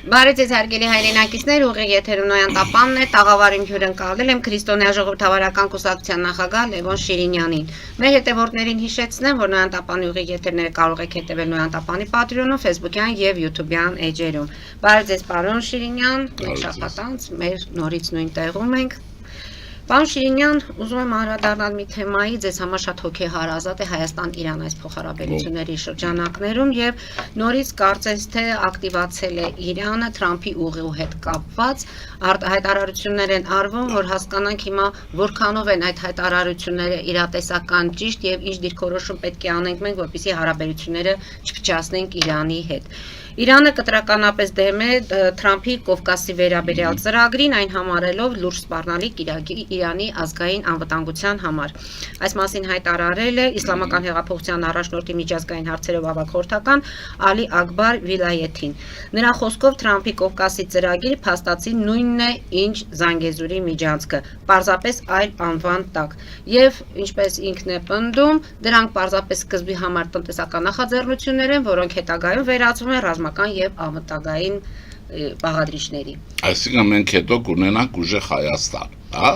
Բարև ձեզ հարգելի հայրենակիցներ, ուղիղ եթերում Նոյան Տապանն է, տաղավարին հյուրընկալել եմ Քրիստոնյա ժողովրդավարական կուսակցության նախագահ Լևոն Շիրինյանին։ Մեր հետևորդներին հիշեցնեմ, որ Նոյան Տապանի ուղիղ եթերները կարող եք հետևել Նոյան Տապանի Patreon-ում, Facebook-յան եւ YouTube-յան էջերում։ Բարև ձեզ, պարոն Շիրինյան, մեկ շաբաթ անց մեր նորից նույն տեղում ենք։ Պարոն Շիրինյան, ուզում եմ անդրադառնալ մի թեմայի, ձեզ համար շատ հոգեհարազատ է Հայաստան-Իրան այս փոխհարաբերությունների շրջանակներում եւ նորից կարծես թե ակտիվացել է Իրանը Թրամփի ուղիու հետ կապված հայտարարություններ են արվում, որ հասկանանք հիմա որքանով են այդ հայտարարությունները իրատեսական ճիշտ եւ ինչ դիրքորոշում պետք է անենք մենք, որպեսզի հարաբերությունները չփչացնենք Իրանի հետ։ Իրանը կտրականապես դեմ է Թրամփի Կովկասի վերաբերյալ ծրագրին, այն համարելով լուրջ սպառնալիք Իրանի ազգային անվտանգության համար։ Այս մասին հայտարարել է Իսլամական հեղափոխության առաջնորդի միջազգային հարցերով ավագ խորհրդական Ալի Ակբար Վիլայեթին։ Նրա խոսքով Թրամփի Կովկասի ծրագիրը փաստացի նույնն է, ինչ Զանգեզուրի միջանցքը, պարզապես այլ անվան տակ։ Եվ ինչպես ինքն է պնդում, դրանք պարզապես սկզբի համար տնտեսական նախաձեռնություններ են, որոնք հետագայում վերածվում են եւ անվտանգային բաղադրիչների։ Այսինքն մենք հետո կունենանք ուժեղ Հայաստան, հա?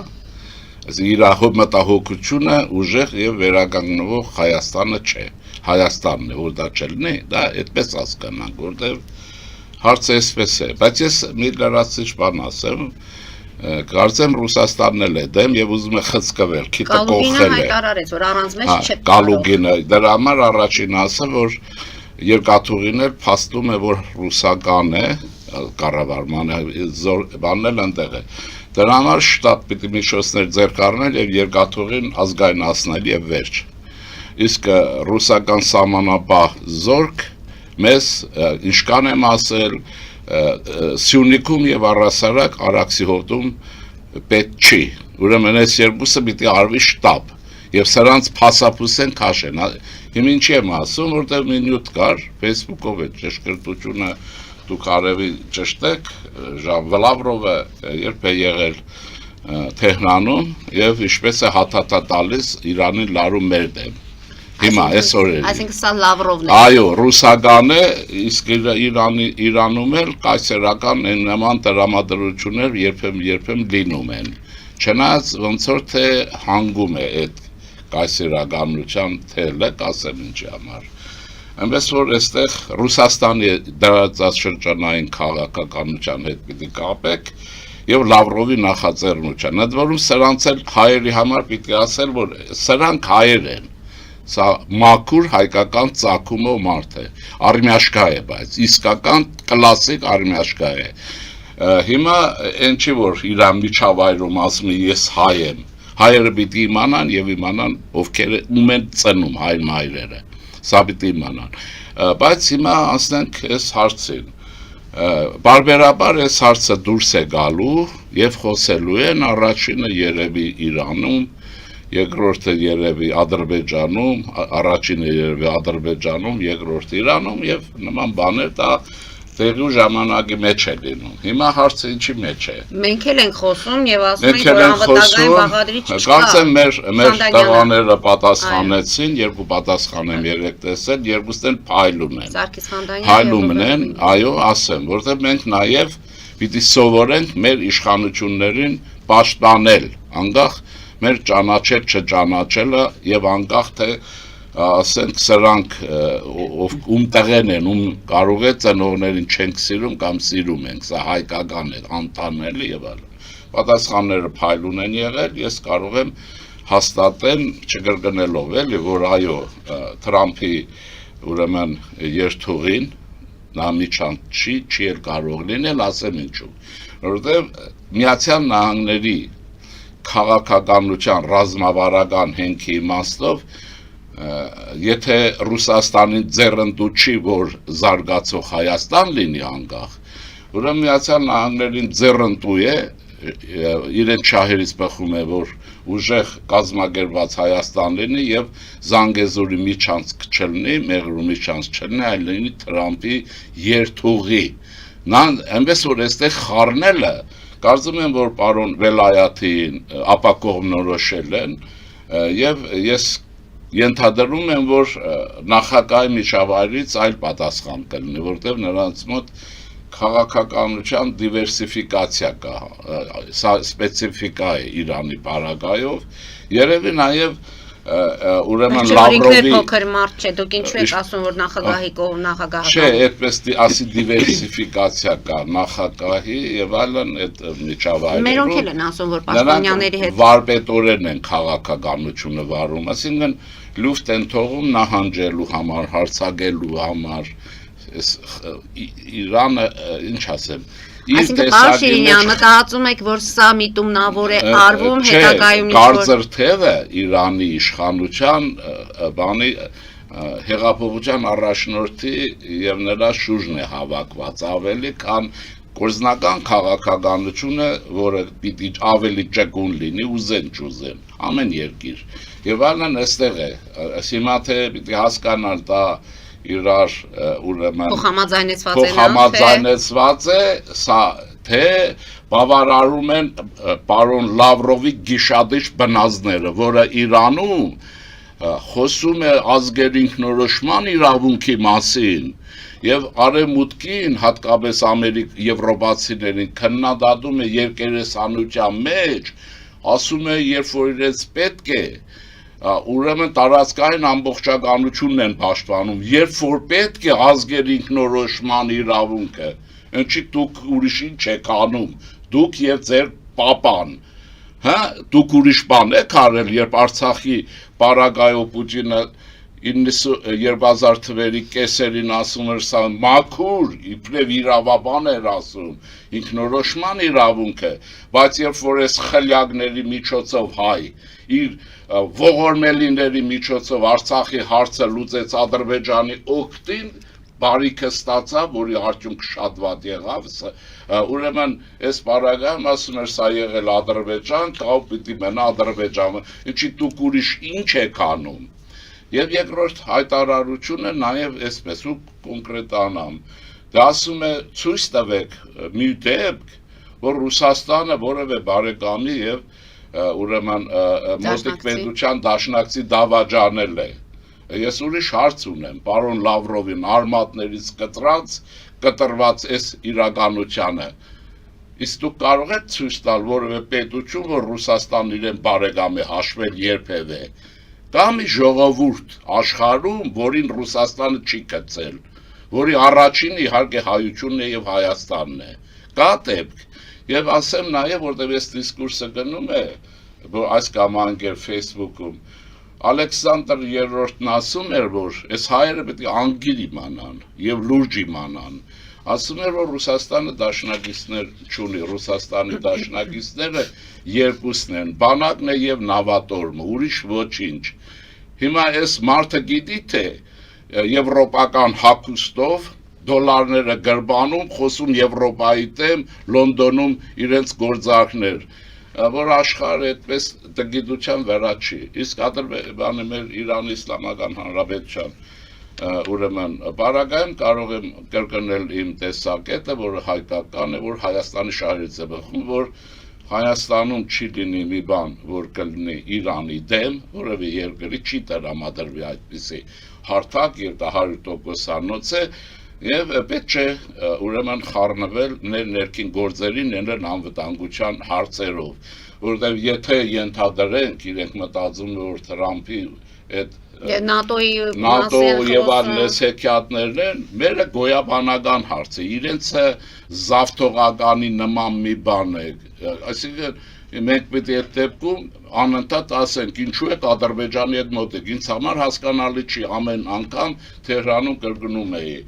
Այսինքն իր մտահոգությունը ուժեղ եւ վերականգնվող Հայաստանը չէ։ Հայաստանն է, որ դա չլինի, դա այդպես հասկանանք, որտեղ հարցը էսպես է, բայց ես մի լրացուցիչ բան ասեմ, կարծեմ Ռուսաստանն էլ է դեմ եւ ուզում է խցկվել, քիթը կողել է։ Կալուգինը հայտարարեց, որ առանց մեզ չէ։ Կալուգինը, դրա համար առաջին ասեմ, որ երկաթուղին էլ փաստում է, որ ռուսական է, կառավարմանը զոր բանն էլ ընդեղ է։ Դրա համար շտապ պիտի միջոցներ ձեռք առնել եւ երկաթուղին ազգայնացնել եւ վերջ։ Իսկ ռուսական սահմանապահ զորք մեզ ինչքան եմ ասել, Սյունիքում եւ առասարակ Արաքսի հոտում պետք չի։ Ուրեմն այս երկուսը պիտի արվի շտապ եւ սրանց փասափուսեն քաշեն։ Հիմա ինչի եմ ասում, որտեղ մի նյութ կար, Facebook-ով է ճշգրտությունը դուք արևի ճշտեք, Լավրովը երբ է եղել Թեհրանում եւ ինչպես է հաթաթա տալիս Իրանին լարում մեր դեմ։ Հիմա այս օրերին։ Այսինքն սա Լավրովն է։ Այո, ռուսականը, իսկ Իրանում էլ կայսերական նման տրամադրություններ երբեմն լինում են։ Չնայած ոնց որ թե հանգում է այդ կայսերականության թելը, ասեմ ինչի համար։ Այնպես որ այստեղ Ռուսաստանի դարաշրջանային քաղաքականության հետ պիտի կապեք եւ Լավրովի նախաձեռնության։ Ընդ որում սրանց էլ հայերի համար պիտի ասել, որ սրանք հայեր են։ Սա մաքուր հայկական ծագումով մարդ է, արմյաշկա է, բայց իսկական կլասիկ արմյաշկա է։ Հիմա ինչի որ Իրան միջավայրում ասում ես հայ եմ, հայերը պիտի իմանան եւ իմանան ովքեր ում են ծնում հայ մայրերը, սա պիտի իմանան։ Բայց հիմա ասենք այս հարցին, բարբերաբար այս հարցը դուրս է գալու եւ խոսելու են առաջինը երևի Իրանում, երկրորդը երևի Ադրբեջանում, առաջինը երևի Ադրբեջանում, երկրորդը Իրանում եւ նման բաներ դա տեղի ժամանակի մեջ է լինում։ Հիմա հարցը ինչի մեջ է։ Մենք էլ ենք խոսում եւ ասում ենք, որ անվտանգային բաղադրիչ չկա։ Կարծեմ մեր տղաները պատասխանեցին, երկու պատասխան եմ երեք տեսել, երկուսն էլ փայլում են։ Սարգիս Խանդանյանը փայլում են, այո, ասեմ, որտեղ մենք նաեւ պիտի սովորենք մեր իշխանություններին պաշտպանել, անկախ մեր ճանաչել չճանաչելը եւ անկախ թե ասենք սրանք ում տեղեն են, ում կարող է ծնողներին չենք սիրում կամ սիրում ենք, սա հայկական է, անտանելի եւ այլն։ Պատասխանները փայլուն են եղել, ես կարող եմ հաստատել չկրկնելով էլի, որ այո, Թրամփի ուրեմն երթուղին նա միջանց չի էլ կարող լինել, ասեմ ինչու։ Որովհետեւ Միացյալ Նահանգների քաղաքականության ռազմավարական հենքի իմաստով եթե Ռուսաստանի ձեռնտու չի, որ զարգացող Հայաստան լինի անկախ, ուրեմն Միացյալ Նահանգներին ձեռնտու է, իրեն շահերից բխում է, որ ուժեղ կազմակերպված Հայաստան լինի եւ Զանգեզուրի միջանցք չլինի, Մեղրու միջանցք չլինի, այլ լինի Թրամփի երթուղի։ Նա այնպես որ այստեղ խառնելը կարծում եմ, որ պարոն Վելայաթին ապակողմնորոշել են եւ ես ենթադրում եմ, որ նախագահի միջավայրից այլ պատասխան կլինի, որտեղ նրանց մոտ քաղաքականության դիվերսիֆիկացիա կա, սա սպეციფიკա է Իրանի բարագայով, երևի նաև ուրեմն Լավրովի փոքր մարդ չէ, դուք ինչու եք ասում, որ նախագահի կողմ նախագահական։ Չէ, այդպես ասի դիվերսիֆիկացիա կա նախագահի եւ այլն այդ միջավայրերում։ Մերոնք էլ են ասում, որ պաշտոնյաների հետ վարպետորեն են քաղաքականությունը վարում, այսինքն լուֆտ են թողում նահանջելու համար, հարցակելու համար, Իրանը ինչ ասեմ, Այսինքն պարոն Շիրինյան, մտածում եք, որ սա միտումնավոր է արվում հետագայում կարծր թևը Իրանի իշխանության բանի հեղափոխության առաջնորդի եւ նրա շուրջն է հավաքված ավելի քան գործնական քաղաքականությունը, որը պիտի ավելի ճկուն լինի, ուզեն չուզեն, ամեն երկիր։ Եվ այլն այստեղ է, հիմա թե պիտի հասկանալ դա իրար ուրեմն փոխհամաձայնեցված է, սա թե բավարարում են պարոն Լավրովի գիշադիչ բնազդները, որը Իրանում խոսում է ազգերի ինքնորոշման իրավունքի մասին եւ արևմուտքին, հատկապես եվրոպացիներին քննադատում է երկերեսանության մեջ, ասում է, երբ որ իրենց պետք է ուրեմն տարածքային ամբողջականությունն են պաշտպանում, երբ որ պետք է ազգերի ինքնորոշման իրավունքը, ինչի դուք ուրիշին չեք անում, դուք եւ ձեր պապան, դուք ուրիշ բան եք արել, երբ Արցախի պարագայով Պուտինը 2000 թվերի կեսերին ասում էր սա մաքուր, իբրև իրավաբան էր ասում, ինքնորոշման իրավունքը, բայց երբ որ այս խլյակների միջոցով հայ իր ողորմելիների միջոցով Արցախի հարցը լուծեց Ադրբեջանի օգտին, բարիքը ստացավ, որի արդյունք շատ վատ եղավ, ուրեմն այս պարագայում ասում էր սա եղել Ադրբեջան, կավ պիտի մնա Ադրբեջանը, ինչի դուք ուրիշ ինչ եք անում։ Եվ երկրորդ հայտարարությունը նաև այսպես ու կոնկրետանամ, դա ասում է ցույց տվեք մի դեպք, որ Ռուսաստանը որևէ բարեկամի եւ ուրեմն մոտիկ պետության դաշնակցի դավաճանել է։ Ես ուրիշ հարց ունեմ, պարոն Լավրովին արմատներից կտրված այս իրականությանը, իսկ դուք կարող եք ցույց տալ որևէ պետություն, որ Ռուսաստանն իրեն բարեկամ է հաշվել երբևէ, կա մի ժողովուրդ աշխարհում, որին Ռուսաստանը չի գցել, որի առաջին իհարկե հայությունն է եւ Հայաստանն է, կա դեպք, եւ ասեմ նաեւ, որտեղ այս դիսկուրսը գնում է, որ այս կամ անգեր Facebook-ում Ալեքսանդր III-ն ասում էր, որ այս հայերը պետք է անգիր իմանան եւ լուրջ իմանան, ասում էր, որ Ռուսաստանը դաշնակիցներ չունի, Ռուսաստանի դաշնակիցները երկուսն են, բանակն է եւ նավատորմը, ուրիշ ոչինչ։ Հիմա այս մարդը գիտի թե եվրոպական հագուստով դոլարները գրբանում, խոսում Եվրոպայի դեմ, Լոնդոնում իրենց գործարքներ, որ աշխարհը այդպես դգիտության վրա չի։ Իսկ Ադրբեջանը մեր Իրանի Իսլամական Հանրապետության ուրեմն բարագայում կարող եմ կրկնել իմ տեսակետը, որը հայկական է, որ Հայաստանի շահերից է բխում, որ Հայաստանում չի լինի մի բան, որ կլինի Իրանի դեմ, որևէ երկրի չի տրամադրվի այդպիսի հարթակ, եւ դա 100%-անոց է, եւ պետք չէ ուրեմն խառնվել ներքին գործերին, ներքին անվտանգության հարցերով, որովհետեւ եթե ենթադրենք, իրենք մտածում են, որ Թրամփի այդ ՆԱՏՕ-ի եւ այլն հեքիաթներն են, մերը գոյաբանական հարց է, իրենցը զավթողականի նման մի բան է, այսինքն մենք պետք է այդ դեպքում անընդհատ ասենք, ինչու եք Ադրբեջանի հետ մոտիկ, ինձ համար հասկանալի չի, ամեն անգամ Թեհրանում կրկնում էի,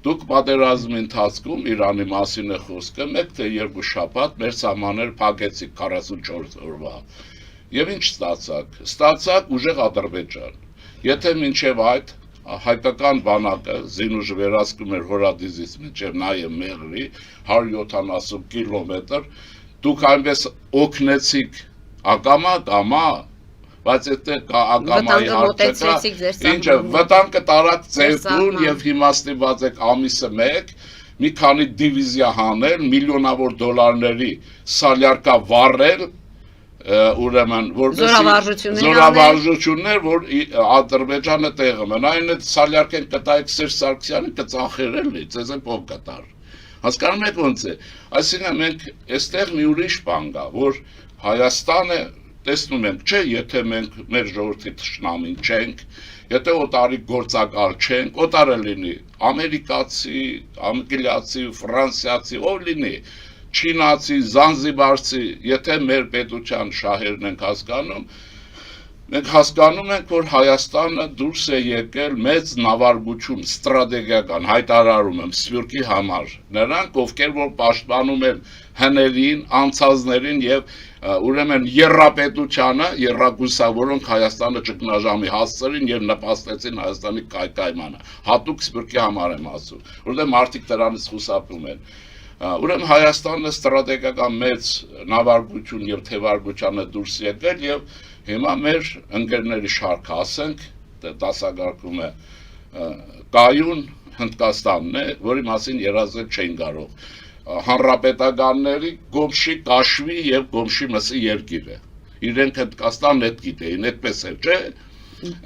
դուք պատերազմի ընթացքում Իրանի մասին է խոսքը, մեկ թե երկու շաբաթ մեր սահմաններ փակեցիք 44 օրվա, եւ ինչ ստացաք, ստացաք ուժեղ Ադրբեջան, եթե մինչև այդ հայկական բանակը զինուժ վերահսկում էր Հորադիզից մինչև նաև Մեղրի 170 կիլոմետր, դուք այնպես օգնեցիք ակամա, բայց այդտեղ ակամայի հարցը, ինչը վտանգը տարած ձեր տուն եւ հիմա ստիպված եք ամիսը մեկ մի քանի դիվիզիա հանել, միլիոնավոր դոլարների սալյարկա վառել, ուրեմն որպեսզի զորավարժություններ, որ Ադրբեջանը տեղը մնա, այն այդ սալյարկեն կտայեք Սերժ Սարգսյանը կծախեր էլի, ձեզ են ով կտար։ Հասկանում եք ոնց է։ Այսինքն մենք այստեղ մի ուրիշ բան կա, որ Հայաստանը տեսնում ենք, չէ, եթե մենք մեր ժողովրդի թշնամին չենք, եթե օտարի գործակալ չենք, օտարը լինի ամերիկացի, անգլիացի, ֆրանսիացի, ով լինի, չինացի, զանզիբարցի, եթե մեր պետության շահերն ենք հասկանում, մենք հասկանում ենք, որ Հայաստանը դուրս է եկել մեծ նավարկություն, ստրատեգիական, հայտարարում եմ, Սփյուռքի համար, նրանք, ովքեր որ պաշտպանում են հներին, անցածներին եւ ուրեմն երրապետությանը, երրակուսավորոնք Հայաստանը ճգնաժամի հասցրին եւ նպաստեցին Հայաստանի կայկայմանը, հատուկ Սփյուռքի համար եմ ասում, որովհետեւ մարդիկ դրանից խուսափում են։ Ուրեմն Հայաստանը ստրատեգիական մեծ նավարկություն եւ թևարկությանը դուրս եկել եւ հիմա մեր ընկերների շարքը ասենք, դասակարգում է կայուն Հնդկաստանն է, որի մասին երազել չեն կարող։ Հանրապետականների Գոմշի, Կաշվի եւ Գոմշի մսի երկիր է։ Իրենք Հնդկաստանն էդ գիտեին, այդպես է, չէ՞։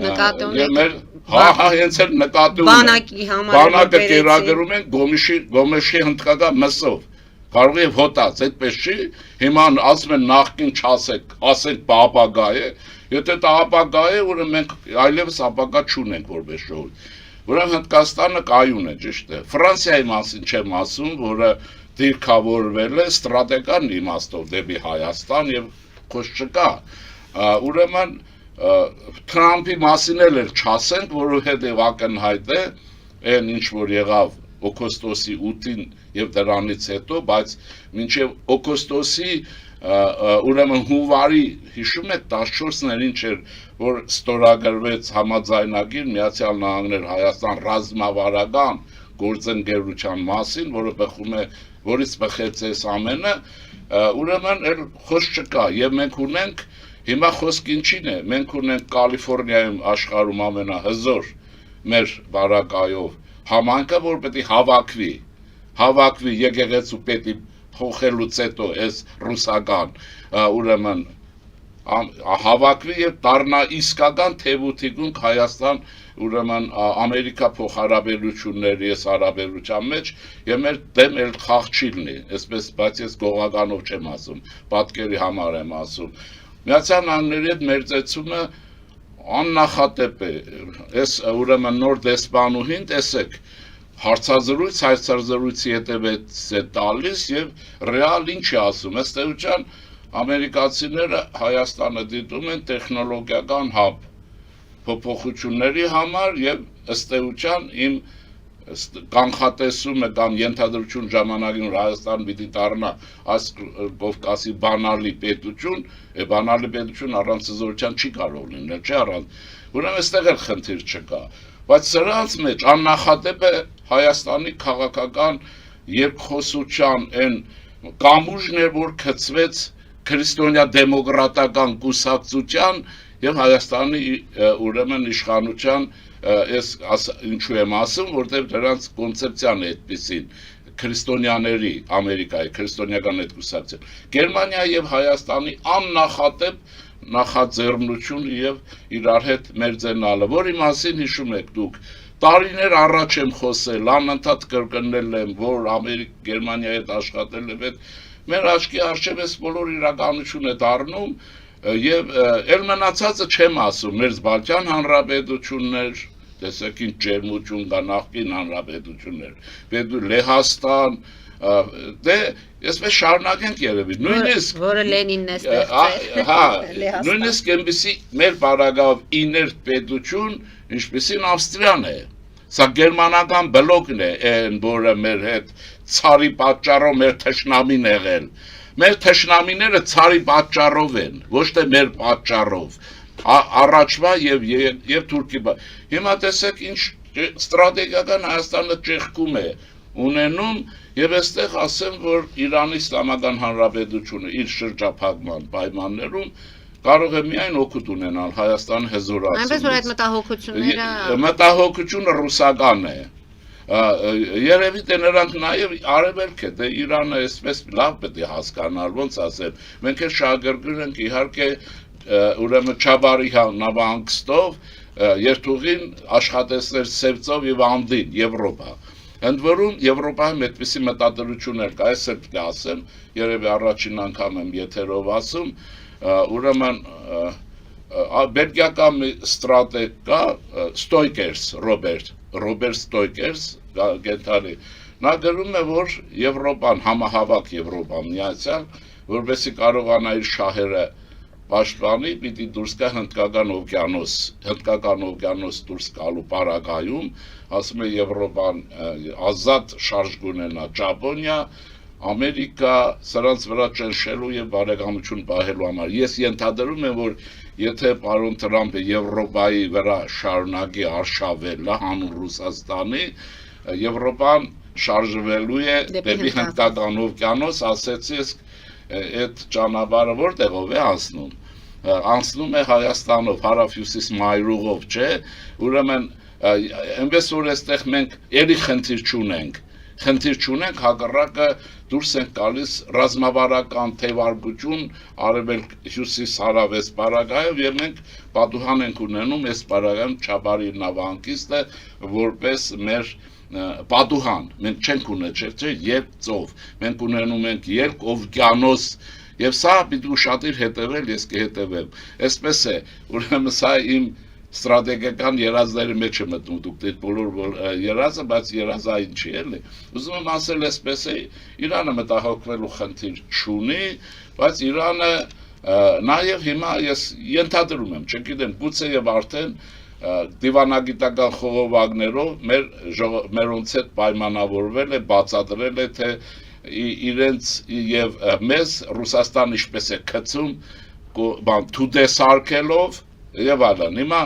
Նկատի ունեք հենց էլ նկատի ունենք։ բանակի համար Բանակը կերակրում են Գոմշի հնդկական մսով։ Կարող է հոտած, այդպես չի, հիմա ասում են նախքին չասեք, ասենք ապագա է, եթե դա ապագա է, ուրեմն մենք այլևս ապագա չունենք որպես ժողովուրդ։ Ուրեմն Հնդկաստանը կայուն է, ճիշտ է։ Ֆրանսիայի մասին չեմ ասում, որը դիրքավորվել է ստրատեգիական իմաստով դեպի Հայաստան եւ խոսք չկա։ Ուրեմն Թրամփի մասին էլ չասենք, որովհետեւ ակնհայտ է, այն ինչ որ եղավ օգոստոսի 8-ին եւ դրանից հետո, բայց մինչեւ օգոստոսի ուրեմն հունվարի հիշում եք 14-ն ինչ էր, որ ստորագրվեց համաձայնագիր Միացյալ Նահանգներ Հայաստան ռազմավարական գործընկերության մասին, որը բխում է, որից բխեց այս ամենը, ուրեմն էլ խոսք չկա եւ մենք ունենք հիմա խոսք ինչին է, մենք ունենք Կալիֆոռնիայում աշխարհում ամենահզոր մեր բարակայով համայնքը, որ պետք է հավաքվի եկեղեցու պետք է փոխելուց հետո այս ռուսական ուրեմն հավաքվի եւ դառնա իսկական թեւութիկունք Հայաստան ուրեմն Ամերիկա փոխհարաբերությունների այս հարաբերության մեջ եւ մեր դեմ էլ խաղ չի լինի, այսպես, բայց ես գողականով չեմ ասում, պատկերի համար եմ ասում։ Միացյալ Նահանգների հետ մերձեցումը աննախադեպ է, այս ուրեմն նոր դեսպանուհին, տեսեք, հարցազրույցի հետևից է տալիս եւ ռեալ ինչ է ասում, ըստ էության ամերիկացիները Հայաստանը դիտում են տեխնոլոգիական հաբ փոփոխությունների համար եւ ըստ էության իմ կանխատեսումը կամ ենթադրություն ժամանակին Հայաստան պիտի դառնա այս Կովկասի բանալի պետություն, բանալի պետություն առանց զորության չի կարող լինել, չէ՞ առանց։ Ուրեմն այստեղ էլ խնդիր չկա, բայց սրանց մեջ աննախադեպ է Հայաստանի քաղաքական երկխոսության այն կամուրջն է, որ գծվեց քրիստոնյա դեմոկրատական կուսակցության եւ Հայաստանի ուրեմն իշխանության ես ինչու եմ ասում, որտեղ դրանց կոնցեպցիան է այդպեսին քրիստոնյաների Ամերիկայի քրիստոնեական այդ կուսակցություն Գերմանիայի եւ Հայաստանի աննախադեպ նախաձեռնություն եւ իրար հետ մերձենալը, որի մասին հիշում եք դուք տարիներ առաջ եմ խոսել, անընդհատ կրկնել եմ, որ Գերմանիայի հետ աշխատել եմ, մեր աչքի առջև էս բոլոր իրականություն է դառնում եւ ել մնացածը չեմ ասում, մեր Բալթյան հանրապետություններ, տեսեք ինչ ջերմություն կա նախկին հանրապետություններ, Լեհաստան, դե այսպես շարունակենք երևի, նույնիսկ որը Լենինն է ստեղծել, հա, նույնիսկ այնպեսի մեր բարակայով իներտ պետություն, ինչպեսին Ավստրիան է, սա գերմանական բլոկն է, այն որը մեր հետ ցարի պատճառով մեր թշնամին եղել, մեր թշնամիները ցարի պատճառով են, ոչ թե մեր պատճառով, առաջվա եւ Թուրքի, հիմա տեսեք ինչ ստրատեգիական Հայաստանը ճեղքում է ունենում եւ այստեղ ասեմ, որ Իրանի Իսլամական Հանրապետությունը իր շրջափակման պայմաններում կարող է միայն օգուտ ունենալ Հայաստանի հզորացումից։ Այնպես որ այդ մտահոգությունը ռուսական է։ Երևի թե նրանք նաեւ արևելք է, դե Իրանը այսպես լավ պետք է հասկանալ, ոնց ասեմ, մենք էլ շահագրգիռ ենք իհարկե ուրեմն Չաբարի նավահանգստով երթուղին աշխատեցներ Սևծով եւ Անդին Եվրոպա։ Ընդ որում Եվրոպայում այդպիսի մտադրություններ կա, ես էլ պետք է ասեմ, երևի առաջին անգամ եմ եթերով ասում, ուրեմն բելգիական ստրատեգ կա, Ստոյկերս, Ռոբերտ Ստոյկերս, գետարի, նա գրում է, որ Եվրոպան, համահավաք Եվրոպան միացյալ, որովհետեւ կարողանա իր շահերը պաշտպանի, պիտի դուրս գա Հնդկական օվկիանոս դուրս գալու պարագայում, ասում է Եվրոպան ազատ շարժ կունենա, Ճապոնիա, Ամերիկա, սրանց վրա ճնշելու եւ բարեկամություն պահելու համար։ Ես ենթադրում եմ, որ եթե պարոն Թրամփը Եվրոպայի վրա շարունակի արշավելը հանուն Ռուսաստանի, Եվրոպան շարժվելու է դեպի Հնդկական օվկիանոս, ասեցի ես այդ ճանապարհը որտեղով է անցնում։ Անցնում է Հայաստանով, հարավ-հյուսիս մայրուղով, չէ՞։ Ուրեմն այնպես որ այստեղ մենք էլի խնդիր չունենք, հակառակը դուրս ենք գալիս ռազմավարական թևարկություն արևելք հյուսիս հարավես պարագայով եւ մենք պատուհան ենք ունենում այս պարագայում Չաբարի նավահանգիստը որպես մեր պատուհան, մենք չենք ունեցել երկ ծով, մենք ունենում ենք երկ օվկիանոս եւ սա պիտի ուշադիր հետեւել, ես կհետեւեմ, այսպես է, ուրեմն սա իմ ստրատեգիական երազների մեջ է մտնում, դուք դեռ բոլոր երազը, բայց երազային չի էլի։ Ուզում եմ ասել այսպես է, Իրանը մտահոգվելու խնդիր չունի, բայց Իրանը նաև հիմա ես ենթադրում եմ, չգիտեմ, գուցե եւ արդեն դիվանագիտական խողովակներով մերոնց հետ պայմանավորվել է, բացատրել է, թե իրենց եւ մեզ Ռուսաստան ինչպես է գցում, թուդեսարկելով եւ այլն։ Հիմա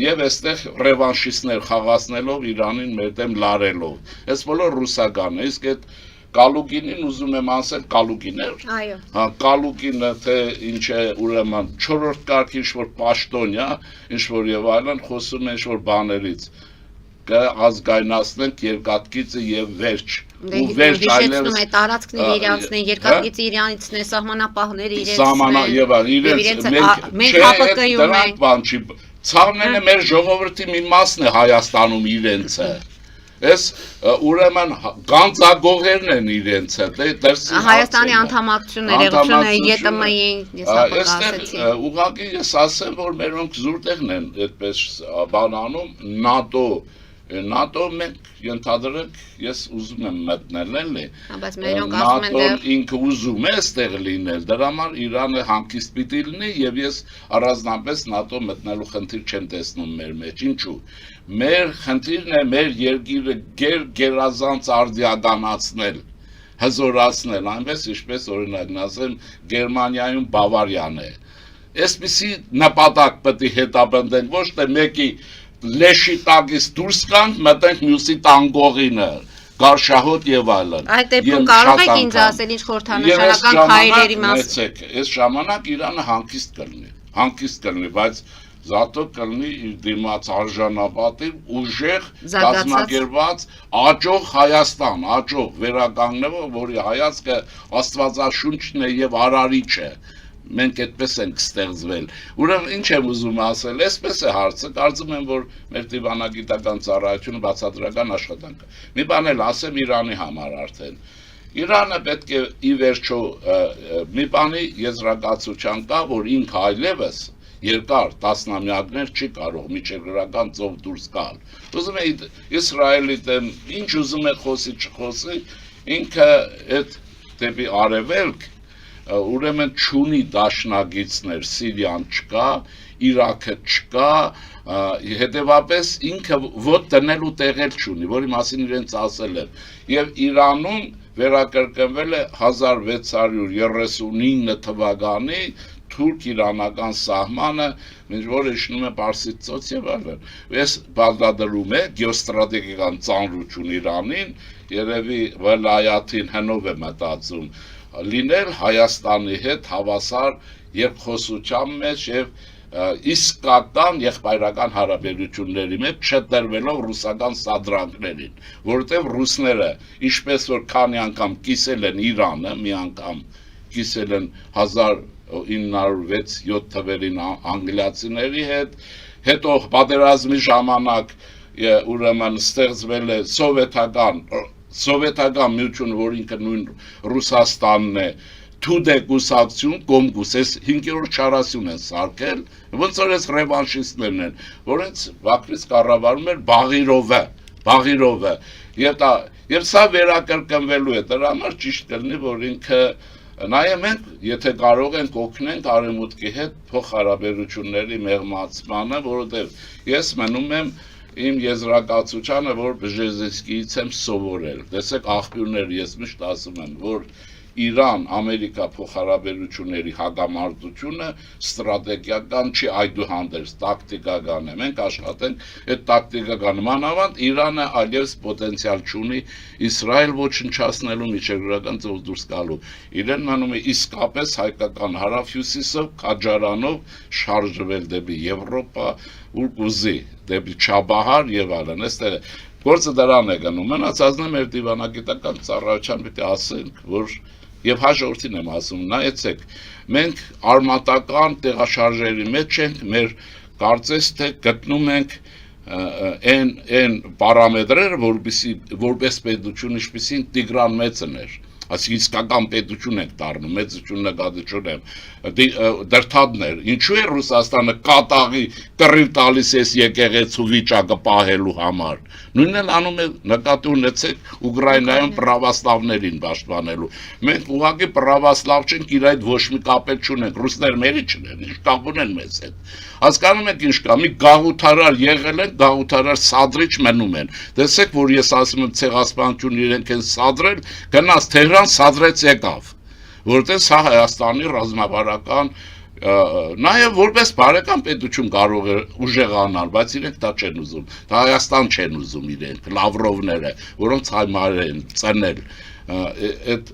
եւ այստեղ ռևանշիստներ խաղացնելով Իրանին մեր դեմ լարելով։ Այս բոլոր ռուսական է, իսկ այդ Կալուկինին ուզում եմ ասել Կալուկիներ։ Այո։ Հա, Կալուկինը թե ինչ է ուրեմն 4-րդ կարգի ինչ-որ պաշտոնյա, ինչ-որ եւ այլն խոսում է ինչ-որ բաներից։ Կազգայնացնենք երկաթգիծը եւ վերջ։ Ու վերջ այլևս է տարածքները իրանցն են, երկաթգիծը իրանցն է, սահմանապահները իրենց Սահմանա եւ իրենց մենք ՀԱՊԿ-ում ենք, բան չի։ Ցավնենը մեր ժողովրդի մի մասն է Հայաստանում իրենցը։ Այս ուրեմն գանձագողերն են իրենց հետ, Հայաստանի անդամակցությունը, ԵՏՄ-ին, ես ասեցի։ Ուղղակի ես ասեմ, որ մերոնք զուրտեղն են այդպես բանանում, ՆԱՏՕ մենք ենթադրենք, ես ուզում եմ մտնել էլի։ Բայց մերոնք ասում են ՆԱՏՕ-ն ինքը ուզում է այստեղ լինել, դրա համար Իրանը հանգիստ պիտի լինի եւ ես առանձնապես ՆԱՏՕ մտնելու խնդիր չեմ տեսնում մեր մեջ, ինչու։ Մեր խնդիրն է մեր երկիրը գերազանց արդիականացնել, հզորացնել, այնպես ինչպես օրինակ ասեմ Գերմանիայում Բավարիան է։ Այսպիսի նպատակ պետք է հետապնդենք, ոչ թե մեկի լեշի տակից դուրս կանք, մտենք մյուսի տանգողինը, գարշահոտ եւ այլն։ Այդ դեպքում կարող եք ինձ ասել ինչ խորհրդանշական քայլերի մասին։ Այս ժամանակ Իրանը հանգիստ կլինի, բայց Զատո կլինի իր դիմաց արժանապատիվ, ուժեղ, կազմակերպված, աճող Հայաստան, աճող վերականգնվող, որի հայացքը աստվածաշունչն է եւ արարիչ է։ Մենք այդպես ենք ստեղծվել։ Ուրեմն ինչ եմ ուզում ասել, այսպես է հարցը, կարծում եմ, որ մեր դիվանագիտական ծառայությունը բացատրական աշխատանք է։ Մի բան էլ ասեմ Իրանի համար արդեն։ Իրանը պետք է ի վերջո մի բանի եզրակացության կա, որ ինքը այլևս երկար տասնամյակներ չի կարող միջերգրական ծով դուրս գալ։ Ուզում է Իսրայելի դեմ ինչ ուզում է խոսի չխոսի, ինքը այդ դեպի արևելք ուրեմն չունի դաշնագիցներ, Սիրիան չկա, Իրաքը չկա, հետևապես ինքը ոտ տնելու տեղեր չունի, որի մասին իրենց ասել եմ։ Եվ Իրանում վերակրկնվել է 1639 թվականի թուրք-իրանական սահմանը, որ իջնում է Պարսից ծոց եւ այլն։ Այս բաղդադրում է գեոստրատեգիական ծանրություն Իրանին, երևի վլայաթին հնով է մտածում լինել Հայաստանի հետ հավասար երկխոսության մեջ եւ իսկական եղբայրական հարաբերությունների մեջ չտրվելով ռուսական սադրանքներին, որովհետեւ ռուսները ինչպես որ քանի անգամ կիսել են Իրանը, մի անգամ կիսել են 1906-7 թվերին անգլիացիների հետ, հետո պատերազմի ժամանակ ուրեմն ստեղծվել է սովետական միություն, որ ինքը նույն Ռուսաստանն է, Թուդե կուսակցություն, Կոմգուս, այս 5-րդ չարասյուն են սարքել, ոնց որ այս ռևանշիստներն են, որոնց Բաքվից կառավարում էր Բաղիրովը, եւ սա վերակրկնվելու է, դրա համար ճիշտ կլինի, որ ինքը Նաև մենք, եթե կարող ենք օգնենք արևմուտքի հետ փոխհարաբերությունների մեղմացմանը, որովհետև ես մնում եմ իմ եզրակացությանը, որ Բժեզինսկիից եմ սովորել։ Տեսեք, աղբյուրներ, ես միշտ ասում եմ, որ Իրան-Ամերիկա փոխհարաբերությունների հագամարտությունը ստրատեգիական չի, այդուհանդերձ տակտիկական է։ Մենք աշխատենք այդ տակտիկական մանավանդ Իրանը այլևս պոտենցիալ չունի Իսրայել ոչնչացնելու միջերգրական ծով դուրս գալու։ Իրեն մնում է իսկապես հայկական հարավ-հյուսիսով քաջարանով շարժվել դեպի Եվրոպա, ուր կուզի, դեպի Չաբահար եւ այլն։ Այստեղ գործը դրան է գնում։ Մնացածն է մեր դիվանագիտական ծառայության պիտի ասենք, որ Եվ հաջորդին եմ ասում, նայեցեք, մենք արմատական տեղաշարժերի մեջ ենք, մեր կարծես թե գտնում ենք այն պարամետրերը, որպես պետություն, ինչպիսին Տիգրան Մեծն էր, այսինքն իսկական պետություն ենք դառնում, մեծություն նկատի չունեմ, դրթադներ, ինչու է Ռուսաստանը կատաղի կռիվ տալիս էս եկեղեցու վիճակը պահելու համար, նույնն էլ անում է նկատի ունեցեք Ուկրաինայում պրավասլավներին պաշտպանելու, մենք ուղղակի պրավասլավ չենք, իր այդ ոչ մի կապել չունենք, ռուսներ մերի չունեն, ինչ կապ ունեն մեզ հետ, հասկանում եք ինչ կա, մի գաղութարար եղել են, գաղութարար սադրիչ մնում են, տեսեք, որ ես ասում եմ ցեղասպանություն իրենք են սադրել, գնաց Թեհրան սադրեց եկավ, որտեղ սա Հայաստանի ռազմավարական նաև որպես բարեկամ պետություն կարող է ուժեղանալ, բայց իրենք դա չեն ուզում, դա Հայաստան չեն ուզում իրենք, Լավրովները, որոնց հայմար են ծնել, այդ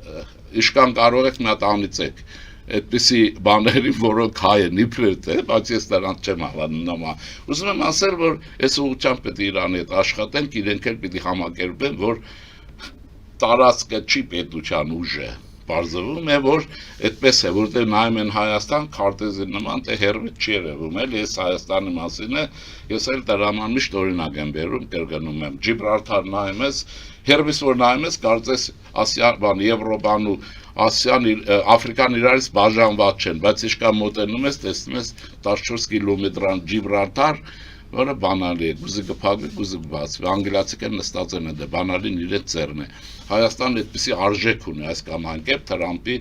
իշկան կարող եք մի հատ անիծեք, այդպիսի բաների, որոնք հայ են իբրև թե, բայց ես դրանց չեմ հավանում, ուզում եմ ասել, որ այս ուղղությամբ պետք է Իրանի հետ աշխատենք, իրենք էլ պիտի համակերպեն, որ տարածքը չի պետության ուժը, բարձվում է, որ այդպես է, որտեղ նայում են Հայաստան, քարտեզի նման, թե հերվից չի երևում, էլ ես Հայաստանի մասին է, ես էլ դրաման միշտ օրինակ եմ բերում, կրկնում եմ, Ջիբրալթար նայում ես, հերվից որ նայում ես, կարծես Եվրոպան ու Ասիան, Աֆրիկան իրարից բաժանված չեն, բայց իշքան մոտենում ես, տեսնում ես 14 կիլոմետրան Ջիբրալթար, որը բանալի է, գուզի կփակվի, գուզի կբացվի, անգլիացիքեն նստած են դե բանալին իրենց ձեռն է։ Հայաստանը այդպիսի արժեք ունի այս կամ անկերպ Թրամփի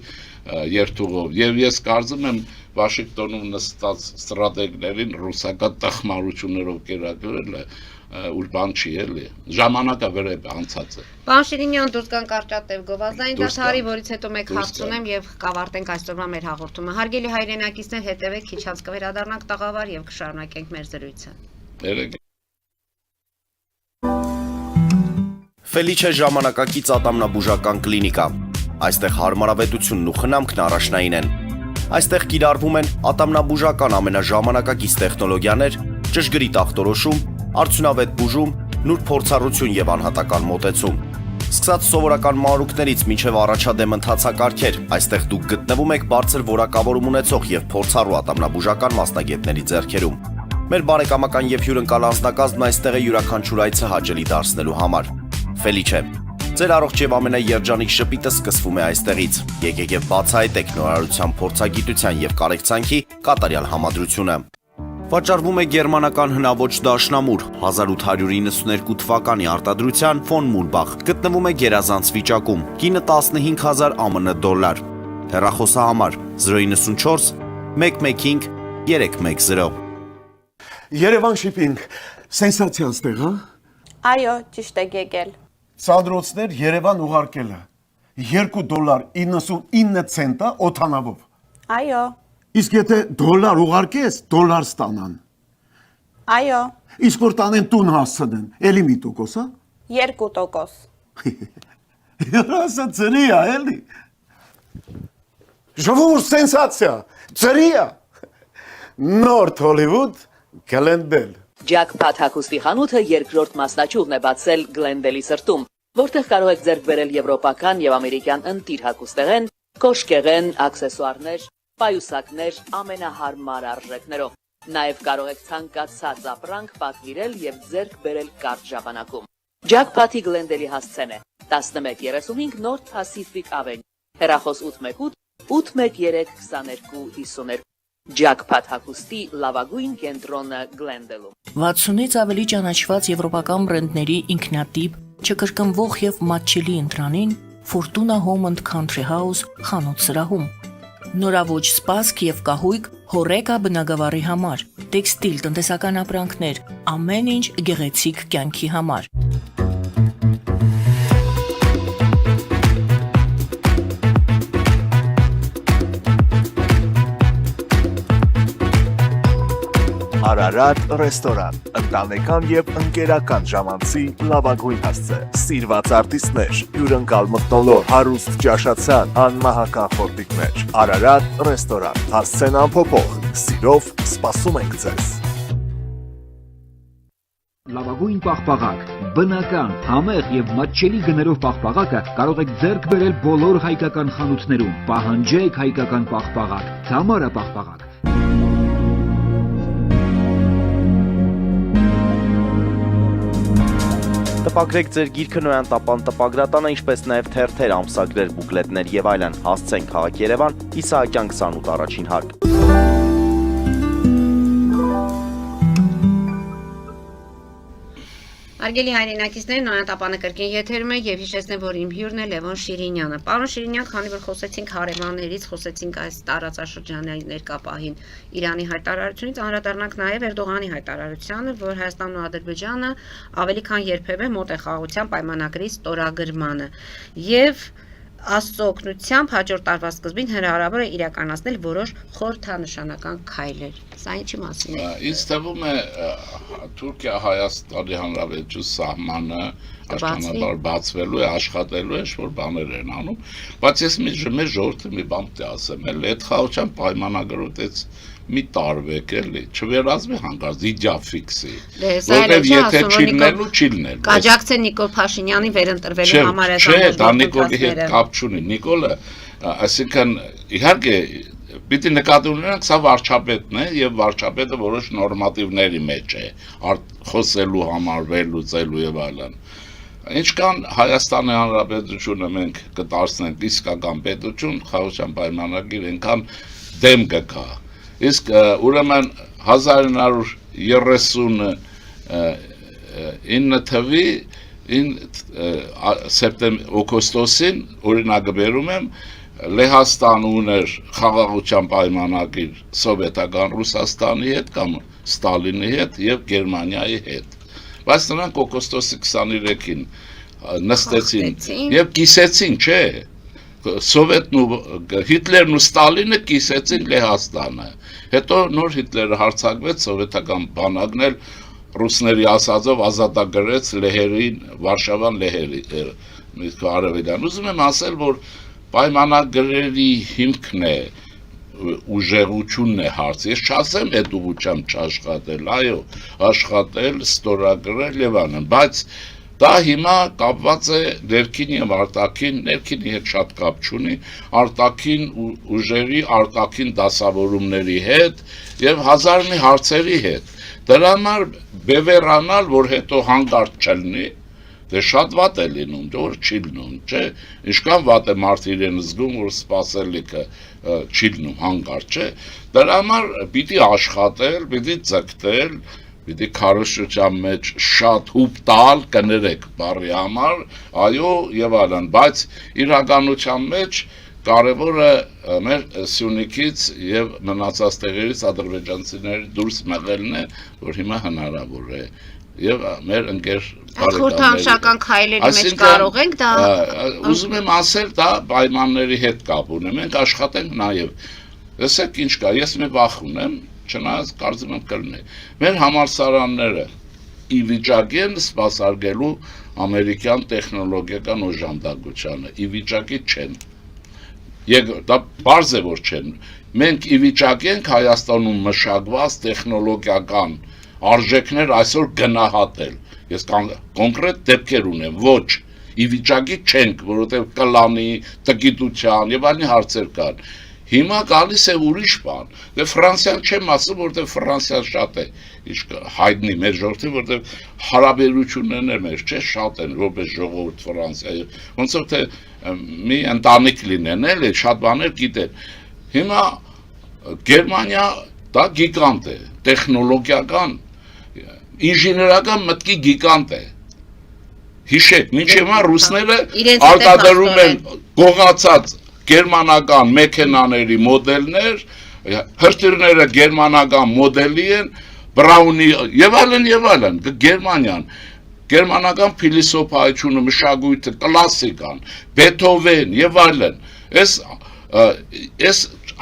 երթուղով։ Եվ ես կարծում եմ Վաշինգտոնում նստած ստրատեգներին ռուսական տխմարություններով կերակրելը ուր բան չի էլի։ Ժամանակը վրա անցած է։ Պարոն Շիրինյան, դուրս գանք Կարճատև գովազդային դադարի, որից հետո մեկ հարց ունեմ եւ կավարտենք այսօրվա մեր հաղորդումը։ Հարգելի հայրենակիցներ, հետևեք, քիչ անց կվերադառնանք տաղավար եւ կշարունակենք մեր զրույցը։ Ֆելիչե ժամանակակից ատամնաբուժական կլինիկա։ Այստեղ հարմարավետությունն ու խնամքն առաջնային են։ Այստեղ կիրառվում են ատամնաբուժական ամենաժամանակակից տեխնոլոգիաներ, ճշգրիտ ախտորոշում, արդյունավետ բուժում, նուրբ փորձառություն եւ անհատական մոտեցում։ Սկսած սովորական մանրուքներից մինչև առաջադեմ ընթացակարգեր, այստեղ դուք գտնվում եք բարձր որակավորում ունեցող եւ փորձառու ատամնաբուժական մասնագետների ձեռքերում։ Մեր բարեկամական եւ հյուրընկալ անձնակազմն այստեղ է յուրաքանչյուր այցը հաճելի դարձնելու համար։ Ֆելիչե, ձեր առողջ եւ ամենաերջանիկ շպիտը սկսվում է այստեղից։ Եկեք եւ բացահայտեք նորարարության փորձագիտության եւ կարեկցանքի կատարյալ համադրությունը։ Վաճառվում է գերմանական հնաոճ դաշնամուր 1892 թվականի արտադրության ֆոն Մուրբախ, գտնվում է գերազանց վիճակում, կինը 15000 ԱՄՆ դոլար։ Հեռախոսահամար 094 115 310։ Երևան շիփինգ, սենսացիա ստեղ, հա։ Այո, ճիշտ եք եկել։ Սադրոցներ Երևան ուղարկելը $2.99 օթանավով։ Այո, Իսկ եթե դոլար ուղարկես, դոլար ստանան։ այո, Իսկ որ տանեն տուն հասցնեն, էլի մի տոկոս, հա։ 2%։ Ասա ծրի է, էլի։ Ժողովուրդ սենսացիա, ծրի է։ Նորթ Հոլիվուդ, Գլենդել։ Ջակփաթ հագուստի խանութը երկրորդ մասնաճյուղն է բացել Գլենդելի սրտում, որտեղ կարող եք ձեռք բերել եվրոպական եւ ամերիկյան ընտիր հագուստեղեն, կոշկեղեն, աքսեսուարներ, պայուսակներ ամենահարմար արժեքներով։ Նաև կարող եք ցանկացած ապրանք պատվիրել եւ ձեռք բերել կարճ ժամանակում։ Jackpot-ի Glendale-ի հասցեն է 1135 North Pacific Avenue, հեռախոս 818 813 2252 Jackpot հագուստի լավագույն կենտրոնը Glendale-ում։ 60-ից ավելի ճանաչված եվրոպական բրենդների ինքնատիպ, չկրկնվող եւ մատչելի ընտրանին Fortuna Home and Country House խանութ սրահում։ Նորաոճ սպասք եւ կահույք հորեկա բնագավառի համար, տեքստիլ տնտեսական ապրանքներ, ամեն ինչ գեղեցիկ կյանքի համար։ Արարատ ռեստորան, ընտանեկան եւ ընկերական ժամանցի լավագույն հասցե, սիրված արտիստներ, հյուրընկալ մթնոլորտ, հարուստ ճաշացան, անմահական խորտիկներ, Արարատ ռեստորան, հասցեն անփոփոխ, սիրով սպասում ենք ձեզ։ Լավագույն պաղպաղակ, բնական, համեղ եւ մատչելի գներով պաղպաղակը կարող եք ձեռք բերել բոլոր հայկական խանութներում։ Պահանջեք հայկական պաղպաղակ, Թամարա պաղպաղակ։ Տպագրեք ձեր գիրքը Նոյան տապան տպագրատանը, ինչպես նաև թերթեր, ամսագրեր, բուկլետներ եւ այլն։ Հասցեն քաղաք Երևան, Իսահակյան 28 առաջին հարկ։ Արգելի հայրենակիցներ, Նոյան տապանը կրկին եթերում է եւ հիշեցնեմ, որ իմ հյուրն է Լևոն Շիրինյանը։ Պարոն Շիրինյան, քանի որ խոսեցինք հարևաններից, խոսեցինք այս տարածաշրջանի ներկապահին Իրանի հայտարարությունից, անդրադառնանք նաեւ Էրդողանի հայտարարությանը, որ Հայաստանն ու Ադրբեջանը ավելի քան երբևէ մոտ է խաղաղության պայմանագրի ստորագրմանը եւ Աստծո օգնությամբ հաջորդ տարվա սկզբին հնարավոր է իրականացնել որոշ խորհրդանշանական քայլեր։ Սա ինչի մասին է։ Ինձ թվում է Թուրքիա-Հայաստանի Հանրապետության սահմանը աշտանաբար բացվելու է, աշխատելու է, ինչ-որ բաներ են անում, բայց ես մեր ժողովրդը մի բան պետք է ասեմ, այդ խաղաղության պայմանագրուց մի տարվեք էլի, չվերածվի հանկարծ իդեաֆիքսի, որտեղ եթե չիլնելու, չիլնել։ Կաջակցեն Նիկոլ Փաշինյանին վերընտրվելու համար Չէ, դա Նիկոլի հետ կապ չունի, Նիկոլը, այսինքն իհարկե պիտի նկատի ունենանք, սա վարչապետն է եւ վարչապետը որոշ նորմատիվների մեջ է, խոսելու համար, վերլուծելու եւ այլն։ Ինչքան Հայաստանի Հանրապետությունը մենք կդարձնենք իսկական պետություն, խաղաղության պայմանագիր այնքան դեմ կգա։ Իսկ ուրեմն 1939 թվի օգոստոսին օրինակը բերում եմ Լեհաստան ուներ խաղաղության պայմանագիր սովետական Ռուսաստանի հետ կամ Ստալինի հետ եւ Գերմանիայի հետ։ Բայց նրանք օգոստոսի 23-ին նստեցին եւ կիսեցին, չէ։ Սովետն ու Հիտլերն ու Ստալինը կիսեցին Լեհաստանը։ Հետո նոր Հիտլերը հարձակվեց, սովետական բանակն էլ ռուսների ասածով ազատագրեց Լեհերին, Վարշավան Լեհերի արևելյան։ Ուզում եմ ասել, որ պայմանագրերի հիմքն է ուժեղությունն է հարց։ Ես չասեմ այդ ուղղությամբ չաշխատել, այո, աշխատել, ստորագրել եւ այլն, բայց դա հիմա կապված է ներքին եւ արտաքին, ներքինի հետ շատ կապ չունի, արտաքին ուժերի, արտաքին դասավորումների հետ եւ հազար մի հարցերի հետ։ Դրա համար բևեռանալ, որ հետո հանգարտ չլինի, դե շատ վատ է լինում, որ չի լինում, չէ, ինչքան վատ է մարդ իրեն զգում, որ սպասելիքը չի լինում, հանգարտ, չէ, դրա համար պիտի աշխատել, պիտի ձգտել, պիտի քարոզչության մեջ շատ հուպ տալ, կներեք բառի համար, այո եւ այլն, բայց իրականության մեջ կարևորը մեր Սյունիքից եւ մնացած տեղերից ադրբեջանցիների դուրս մղելն է, որ հիմա հնարավոր է եւ մեր ընկեր խորհրդանշական քայլերի մեջ կարող ենք դա ուզում եմ ասել, դա պայմանների հետ կապ ունի, մենք աշխատենք նաեւ լսեք ինչ կա, ես մի բախ ունեմ, չնայած կարծում եմ կլինի մեր համալսարանները ի վիճակի են սպասարկելու ամերիկյան տեխնոլոգիական օժանդակությանը, ի վիճակի չեն դա բարձ է որ չեն մենք ի վիճակի ենք Հայաստանում մշակված տեխնոլոգիական արժեքներ այսօր գնահատել ես կոնկրետ դեպքեր ունեմ ոչ ի վիճակի չենք որովհետև կլանի տգիտության եւ այլն հարցեր կան Հիմա գալիս է ուրիշ բան։ Դե Ֆրանսիան չեմ ասում, որտեղ Ֆրանսիան շատ է հայտնի մեր ժողովրդի, որտեղ հարաբերություններն մեր չէ շատ են, որպես ժողովուրդ Ֆրանսիայի։ Ոնց որ թե մի ընտանիք լինեն, էլի շատ բաներ գիտեն։ Հիմա Գերմանիա դա գիգանտ է, տեխնոլոգիական, ինժեներական մտքի գիգանտ է։ Հիշեք, մինչև հիմա ռուսները արտադրում են գողացած գերմանական մեքենաների մոդելներ, հրթիռները գերմանական մոդելի են, Բրաունի եւ այլն, Գերմանիան, գերմանական փիլիսոփայությունը, մշակույթը, կլասիկան, Բեթհովեն եւ այլն, այս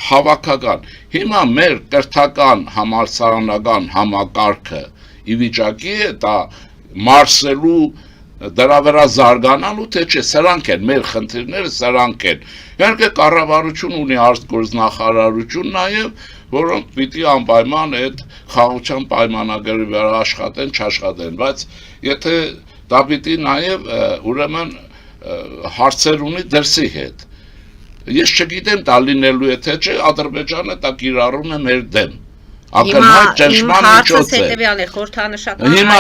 հավաքական։ Հիմա մեր կրթական համալսարանական համակարգը ի վիճակի է դա մարսելու դրա վրա զարգանալու թե չէ, սրանք են մեր խնդիրները, սրանք են։ Իհարկե կառավարություն ունի արտգործնախարարություն նաև, որոնք պիտի անպայման այդ խաղաղության պայմանագրի վրա աշխատեն, չաշխատեն, բայց եթե դա պիտի նաև ուրեմն հարցեր ունի դրսի հետ։ Ես չգիտեմ դա լինելու է թե չէ, Ադրբեջանը դա կիրառում է մեր դեմ։ Ակնհայտ ճնշման միջոց է։ Հիմա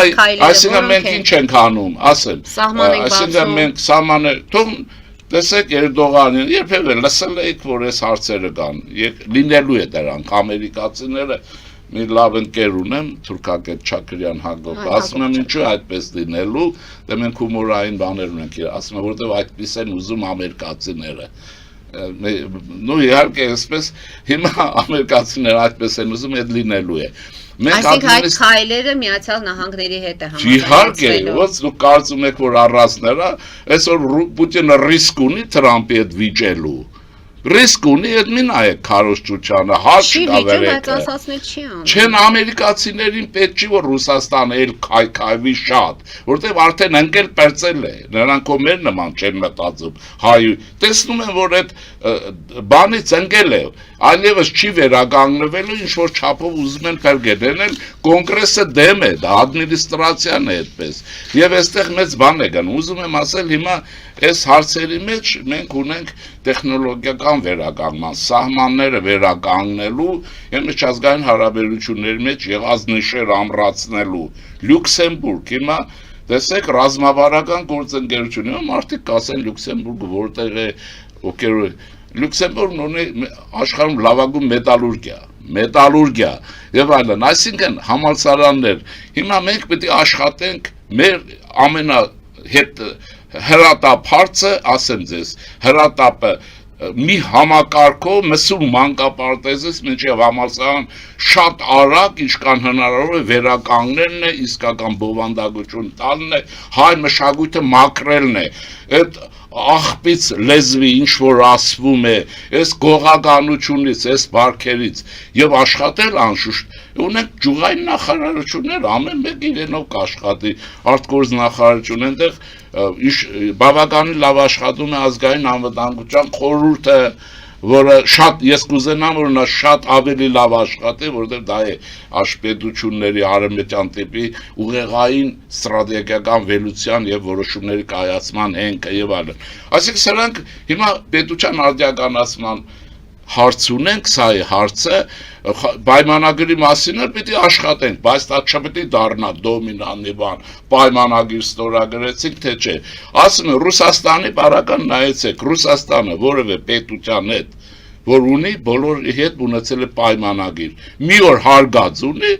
այսինքն մենք ինչ ենք անում, ասեմ, այսինքն մենք սահմանը, թող տեսեք Էրդողանին, երբևէ լսել եք, որ այս հարցերը կան, լինելու է դրանք, ամերիկացիները մի լավ ընկեր ունեմ, Թուրքագետ Չակրյան Հակոբ, ասում եմ ինչու այդպես լինելու, դե մենք հումորային բաներ ունենք, ասում եմ, որտեղ այդպես են ուզում ամերիկացիները։ Ну իհարկե այսպես հիմա ամերիկացիները այդպես են ուզում այդ լինելու է։ Այսինքն այդ քայլերը Միացյալ Նահանգների հետ է համաձայնվել։ Իհարկե, ոնց դուք կարծում եք որ առածները, այսօր Պուտինը ռիսկ ունի Թրամփի հետ վիճելու։ Ռիսկ ունի այդ մի նայեք քարոզչությանը, հարց կա վերեք։ Չեն ամերիկացիներին պետք չի որ Ռուսաստանը էլ քայքայվի շատ, որտեղ արդեն ընկել պերծել է, նրանք ո մեր նման չեն մտածում, հայ տեսնում են որ այդ բանից ընկել է, այլևս չի վերականգնվելու, ինչ որ չափով ուզում են փրկել, կոնգրեսը դեմ է, դա ադմինիստրացիան է այդպես։ Եվ այստեղ մեծ բան է գնում, ուզում եմ ասել հիմա այս հարցերի մեջ մենք ունենք տեխնոլոգիական վերականգնման, սահմանները վերականգնելու եւ միջազգային հարաբերությունների մեջ եղած նշեր ամրացնելու։ Լյուքսեմբուրգ հիմա տեսեք ռազմավարական գործընկերություն, հիմա մարդիկ կասեն Լյուքսեմբուրգը որտեղ է, Լյուքսեմբուրգն ունի աշխարհում լավագույն մետալուրգիա եւ այլն, այսինքն համալսարաններ։ Հիմա մենք պետք է աշխատենք մեր ամենահետ հրատապ հարցը, ասեմ ձեզ, հրատապը մի համակարգով մսուր մանկապարտեզից մինչև համալսարան շատ արագ ինչքան հնարավոր է վերականգնելն է, իսկական բովանդակություն տալն է, հայ մշակույթը մաքրելն է, այդ աղբից լեզվի ինչ որ ասվում է, այս գողականությունից, այս բարքերից եւ աշխատել անշուշտ ունենք ջուղային նախարարություններ, ամեն մեկ իրենով կաշխատի, արտգործնախարարություն այնտեղ բավականին լավ աշխատում է ազգային անվտանգության խորհուրդը, որը շատ ես կուզենամ որ նա շատ ավելի լավ աշխատի, որովհետև դա է աշխպետությունների արևմտյան տիպի ուղեղային ստրատեգիական վերլուծության եւ որոշումների կայացման հենքը եւ այլն։ Այսինքն սրանք հիմա պետության արդիականացման հարց ունենք, սա է հարցը, պայմանագրի մասին էլ պիտի աշխատենք, բայց դա չպետք է դառնա դոմինանտի բան, պայմանագիր ստորագրեցինք, թե չէ։ Ասում եմ Ռուսաստանի բարական նայեցեք, Ռուսաստանը որևէ պետության հետ, որ ունի բոլորի հետ ունեցել է պայմանագիր, մի օր հարգած ունի,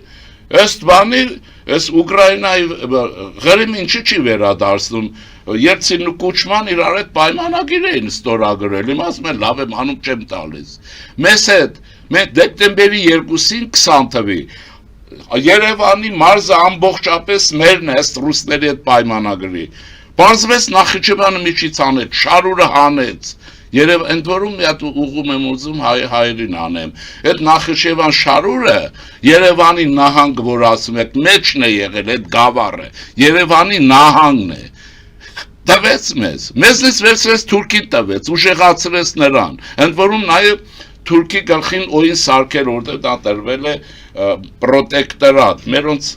ըստ բանի, այս Ուկրաինայի Ղրիմին չի վերադարձնում, Ելցինն ու Կուչման իրար հետ պայմանագիր էին ստորագրել, իմ ասում են լավ եմ անում չեմ տալիս։ Մեզ հետ մենք դեկտեմբերի 2-ին 20 թվի Երևանի մարզը ամբողջապես մերն է ըստ ռուսների հետ պայմանագրի։ Պարզվեց Նախիջևանը միջից անեց, Շարուրը հանեց։ Երև ընդ որում մի հատ ուղում եմ ուզում հայերին անեմ։ Այդ Նախիջևան Շարուրը Երևանի նահանգ որ ասում եք մեջն է եղել այդ գավառը, Երևանի նահանգն է։ Տվեց մեզնից վերցրեց Թուրքին տվեց, ուժեղացրեց նրան, ընդ որում նաև Թուրքի գլխին օին սարքել, որտեղ դա տրվել է պրոտեկտորատ, մերոնց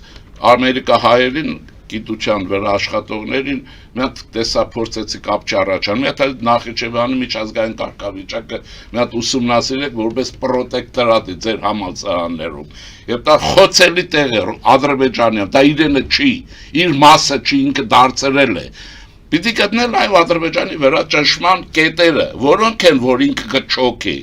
ամերիկահայերին գիտության վերաաշխատողներին մի հատ տեսա փորձեցի կապ չառաջան, մի հատ Նախիջևանի միջազգային կարգավիճակը մի հատ ուսումնասիրեք որպես պրոտեկտորատի ձեր համալսարաններում։ Եվ դա խոցելի տեղ է Ադրբեջանյան, դա իրենը չի, իր մասը չի, ինքը դարձրել է։ Պիտի գտնել այո Ադրբեջանի վրա ճնշման կետերը, որոնք են, որ ինքը կչոքի։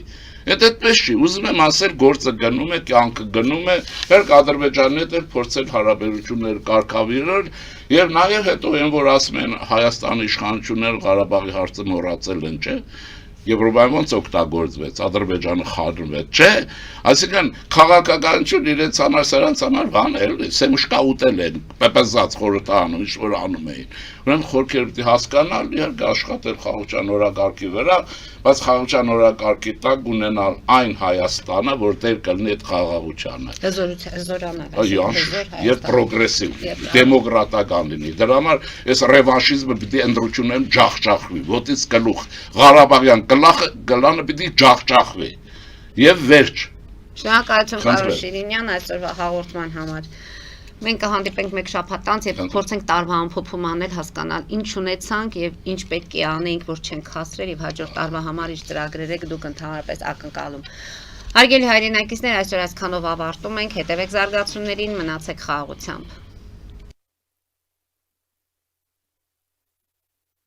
Այդ այդպես չի, ուզում եմ ասել, գործը գնում է, կյանքը գնում է, հերկ Ադրբեջանի հետ էլ փորձել հարաբերություններ կարգավիճել, եւ նաեւ հետո այն որ ասում են Հայաստանի իշխանությունները Ղարաբաղի հարցը մոռացել են, չէ՞։ Եվրոպայում ոնց օգտագործվեց, Ադրբեջանը խառնվեց, չէ՞։ Այսինքն քաղաքականություն իրենց համար սրանց համար բան է, սեմուշկա ուտել են, պեպեզած խորհրդանում, ինչ որ անում էին։ Ուրեմն խորքերը պիտի հասկանալ, իհարկե աշխատել խաղաղության օրակարգի վրա, բայց խաղաղության օրակարգի տակ ունենալ այն Հայաստանը, որ դեր կլինի այդ խաղաղությանը։ Զորանալ։ Եվ պրոգրեսիվ, դեմոկրատական լինի։ Դրա համար այս ռևանշիզմը պիտի ընդրություններում ջախջախվի, ոտից գլուխ, Ղարաբաղյան գլանը պիտի ջախջախվի։ Եվ վերջ։ Շնորհակալություն պարոն Շիրինյան այսօրվա հաղորդման համար։ Մենք կհանդիպենք մեկ շաբաթ անց եւ փորձենք տարվա ամփոփում անել, հասկանալ ինչ ունեցանք եւ ինչ պետք է անենք, որ չենք խասրել եւ հաջորդ տարվա համար ինչ ծրագրեր եք դուք ընդհանրապես ակնկալում։ Հարգելի հայրենակիցներ, այսօր այսքանով ավարտում ենք, հետևեք զարգացումներին, մնացեք խաղաղությամբ։